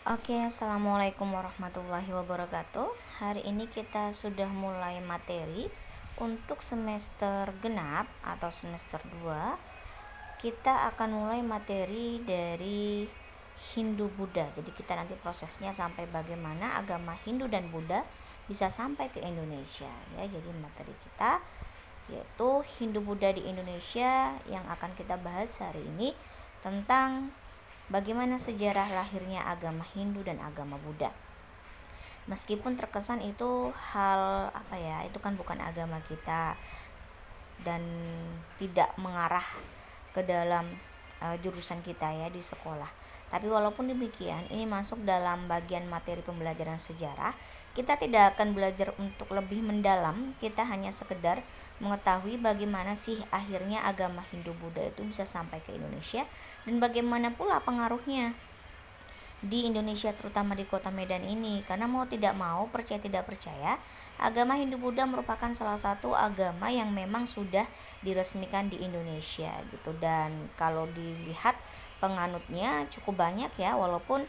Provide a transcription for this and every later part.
Oke, assalamualaikum warahmatullahi wabarakatuh. Hari ini kita sudah mulai materi untuk semester genap atau semester 2. Kita akan mulai materi dari Hindu Buddha. Jadi kita nanti prosesnya sampai bagaimana agama Hindu dan Buddha bisa sampai ke Indonesia ya. Jadi materi kita yaitu Hindu Buddha di Indonesia yang akan kita bahas hari ini tentang bagaimana sejarah lahirnya agama Hindu dan agama Buddha. Meskipun terkesan itu hal itu kan bukan agama kita dan tidak mengarah ke dalam jurusan kita ya di sekolah. Tapi walaupun demikian, ini masuk dalam bagian materi pembelajaran sejarah. Kita tidak akan belajar untuk lebih mendalam, kita hanya sekedar mengetahui bagaimana sih akhirnya agama Hindu Buddha itu bisa sampai ke Indonesia dan bagaimana pula pengaruhnya di Indonesia, terutama di kota Medan ini. Karena mau tidak mau, percaya tidak percaya, agama Hindu Buddha merupakan salah satu agama yang memang sudah diresmikan di Indonesia gitu. Dan kalau dilihat penganutnya cukup banyak ya, walaupun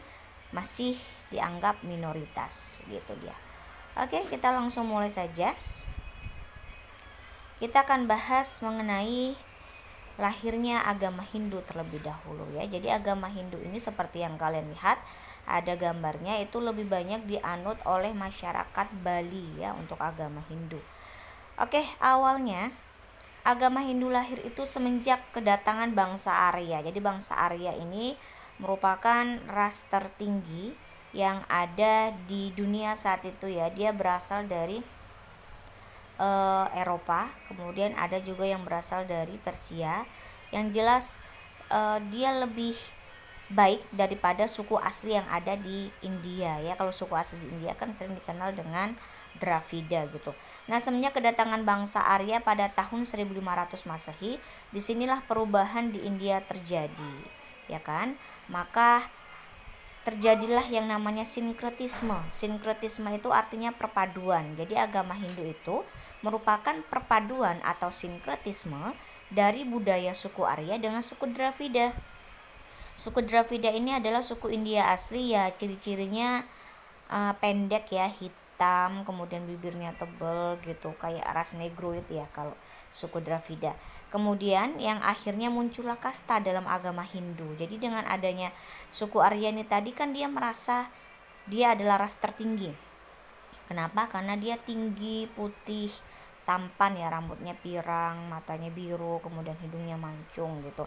masih dianggap minoritas gitu dia. Oke, kita langsung mulai saja. Kita akan bahas mengenai lahirnya agama Hindu terlebih dahulu ya. Jadi agama Hindu ini seperti yang kalian lihat ada gambarnya, itu lebih banyak dianut oleh masyarakat Bali ya untuk agama Hindu. Oke, awalnya agama Hindu lahir itu semenjak kedatangan bangsa Arya. Jadi bangsa Arya ini merupakan ras tertinggi yang ada di dunia saat itu ya. Dia berasal dari Eropa, kemudian ada juga yang berasal dari Persia. Yang jelas dia lebih baik daripada suku asli yang ada di India ya. Kalau suku asli di India kan sering dikenal dengan Dravida gitu. Nah, semenjak kedatangan bangsa Arya pada tahun 1500 Masehi, disinilah perubahan di India terjadi, ya kan? Maka terjadilah yang namanya sinkretisme. Sinkretisme itu artinya perpaduan. Jadi agama Hindu itu merupakan perpaduan atau sinkretisme dari budaya suku Arya dengan suku Dravida. Suku Dravida ini adalah suku India asli ya, ciri-cirinya pendek ya, hitam, kemudian bibirnya tebal gitu, kayak ras Negroid ya kalau suku Dravida. Kemudian yang akhirnya muncullah kasta dalam agama Hindu. Jadi dengan adanya suku Arya ini tadi kan dia merasa dia adalah ras tertinggi. Kenapa? Karena dia tinggi, putih, tampan ya, rambutnya pirang, matanya biru, kemudian hidungnya mancung gitu.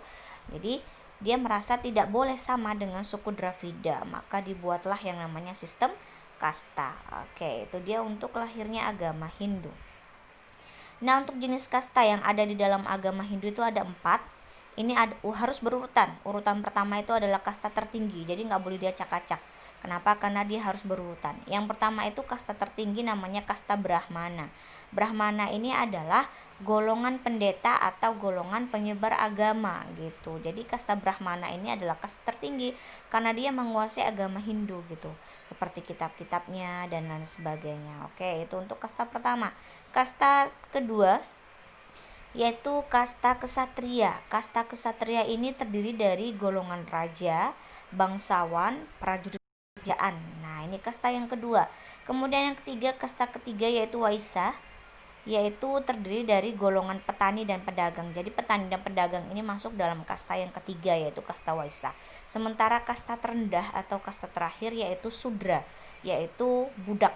Jadi dia merasa tidak boleh sama dengan suku Dravida, maka dibuatlah yang namanya sistem kasta. Oke, itu dia untuk lahirnya agama Hindu. Nah, untuk jenis kasta yang ada di dalam agama Hindu itu ada 4. Ini harus berurutan. Urutan pertama itu adalah kasta tertinggi, jadi nggak boleh diacak-acak. Kenapa? Karena dia harus berurutan. Yang pertama itu kasta tertinggi namanya kasta Brahmana. Brahmana ini adalah golongan pendeta atau golongan penyebar agama gitu. Jadi kasta Brahmana ini adalah kasta tertinggi karena dia menguasai agama Hindu gitu, seperti kitab-kitabnya dan lain sebagainya. Oke, itu untuk kasta pertama. Kasta kedua yaitu kasta kesatria. Kasta kesatria ini terdiri dari golongan raja, bangsawan, prajurit kerajaan. Nah, ini kasta yang kedua. Kemudian yang ketiga, kasta ketiga yaitu Waisya, yaitu terdiri dari golongan petani dan pedagang. Jadi petani dan pedagang ini masuk dalam kasta yang ketiga yaitu kasta Waisya. Sementara kasta terendah atau kasta terakhir yaitu Sudra, yaitu budak.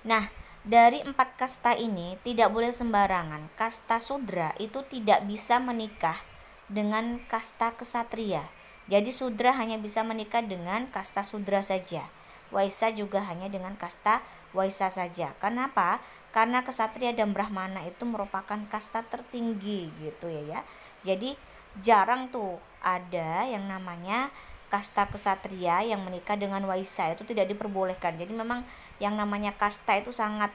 Nah, dari 4 kasta ini tidak boleh sembarangan. Kasta Sudra itu tidak bisa menikah dengan kasta kesatria. Jadi Sudra hanya bisa menikah dengan kasta Sudra saja. Waisya juga hanya dengan kasta Waisya saja. Kenapa? Karena kesatria dan Brahmana itu merupakan kasta tertinggi gitu ya. Jadi jarang tuh ada yang namanya kasta kesatria yang menikah dengan Waisya, itu tidak diperbolehkan. Jadi memang yang namanya kasta itu sangat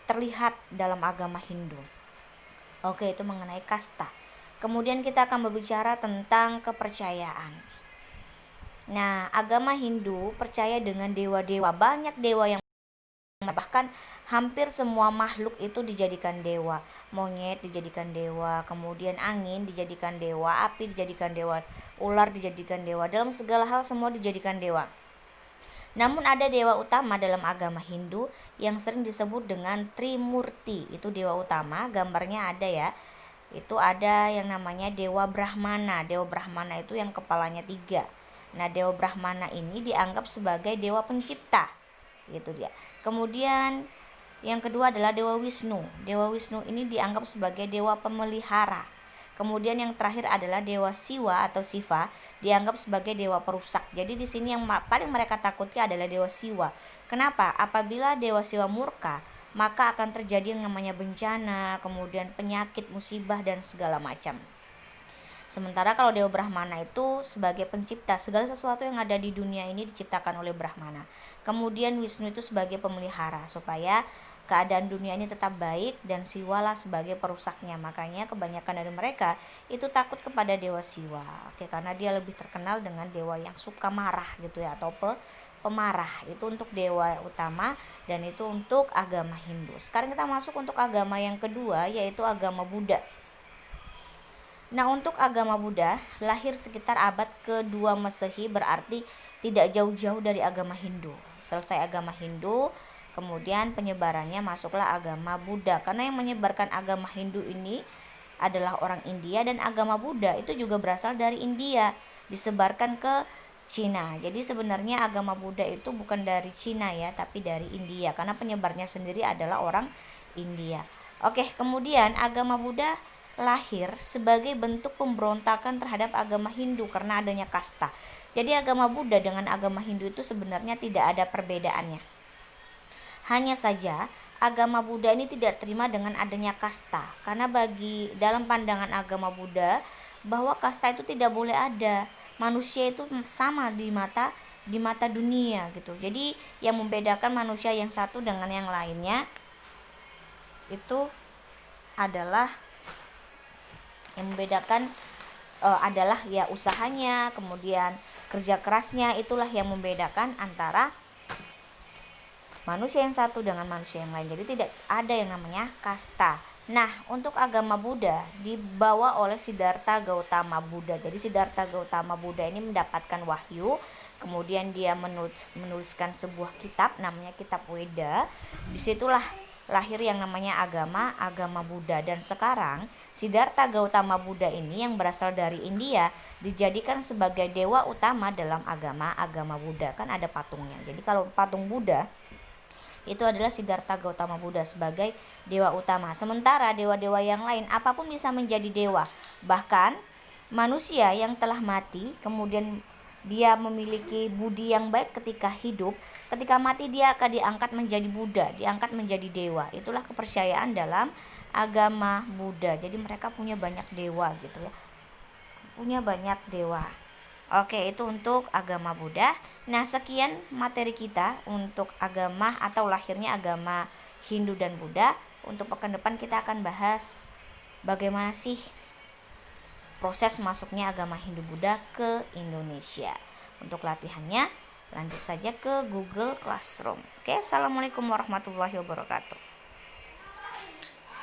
terlihat dalam agama Hindu. Oke, itu mengenai kasta. Kemudian kita akan berbicara tentang kepercayaan. Nah, agama Hindu percaya dengan dewa-dewa. Banyak dewa yang bahkan hampir semua makhluk itu dijadikan dewa. Monyet dijadikan dewa, kemudian angin dijadikan dewa, api dijadikan dewa, ular dijadikan dewa. Dalam segala hal semua dijadikan dewa. Namun ada dewa utama dalam agama Hindu yang sering disebut dengan Trimurti. Itu dewa utama, gambarnya ada ya. Itu ada yang namanya Dewa Brahmana. Dewa Brahmana itu yang kepalanya 3. Nah, Dewa Brahmana ini dianggap sebagai dewa pencipta. Gitu dia. Kemudian yang kedua adalah Dewa Wisnu. Dewa Wisnu ini dianggap sebagai dewa pemelihara. Kemudian yang terakhir adalah Dewa Siwa atau Siva, dianggap sebagai dewa perusak. Jadi di sini yang paling mereka takuti adalah Dewa Siwa. Kenapa? Apabila Dewa Siwa murka, maka akan terjadi yang namanya bencana, kemudian penyakit, musibah, dan segala macam. Sementara kalau Dewa Brahmana itu sebagai pencipta, segala sesuatu yang ada di dunia ini diciptakan oleh Brahmana. Kemudian Wisnu itu sebagai pemelihara supaya keadaan dunia ini tetap baik, dan Siwalah sebagai perusaknya. Makanya kebanyakan dari mereka itu takut kepada Dewa Siwa. Oke, karena dia lebih terkenal dengan dewa yang suka marah gitu ya, atau pemarah. Itu untuk dewa utama, dan itu untuk agama Hindu. Sekarang kita masuk untuk agama yang kedua, yaitu agama Buddha. Nah, untuk agama Buddha lahir sekitar abad ke-2 Masehi, berarti tidak jauh-jauh dari agama Hindu. Selesai agama Hindu, kemudian penyebarannya masuklah agama Buddha. Karena yang menyebarkan agama Hindu ini adalah orang India, dan agama Buddha itu juga berasal dari India, disebarkan ke Cina. Jadi sebenarnya agama Buddha itu bukan dari Cina ya, tapi dari India, karena penyebarnya sendiri adalah orang India. Oke, kemudian agama Buddha lahir sebagai bentuk pemberontakan terhadap agama Hindu karena adanya kasta. Jadi agama Buddha dengan agama Hindu itu sebenarnya tidak ada perbedaannya. Hanya saja agama Buddha ini tidak terima dengan adanya kasta, karena bagi dalam pandangan agama Buddha bahwa kasta itu tidak boleh ada. Manusia itu sama di mata dunia gitu. Jadi yang membedakan manusia yang satu dengan yang lainnya itu adalah adalah ya usahanya, kemudian kerja kerasnya. Itulah yang membedakan antara manusia yang satu dengan manusia yang lain. Jadi tidak ada yang namanya kasta. Nah, untuk agama Buddha dibawa oleh Siddhartha Gautama Buddha. Jadi Siddhartha Gautama Buddha ini mendapatkan wahyu, kemudian dia menuliskan sebuah kitab namanya Kitab Weda. Disitulah lahir yang namanya agama Buddha. Dan sekarang Siddhartha Gautama Buddha ini yang berasal dari India dijadikan sebagai dewa utama dalam agama Buddha. Kan ada patungnya. Jadi kalau patung Buddha itu adalah Siddhartha Gautama Buddha sebagai dewa utama. Sementara dewa-dewa yang lain apapun bisa menjadi dewa. Bahkan manusia yang telah mati kemudian dia memiliki budi yang baik ketika hidup, ketika mati dia akan diangkat menjadi Buddha, diangkat menjadi dewa. Itulah kepercayaan dalam agama Buddha. Jadi mereka punya banyak dewa gitu ya. Punya banyak dewa. Oke, itu untuk agama Buddha. Nah, sekian materi kita untuk agama atau lahirnya agama Hindu dan Buddha. Untuk pekan depan kita akan bahas bagaimana sih proses masuknya agama Hindu Buddha ke Indonesia. Untuk latihannya lanjut saja ke Google Classroom. Oke, assalamualaikum warahmatullahi wabarakatuh.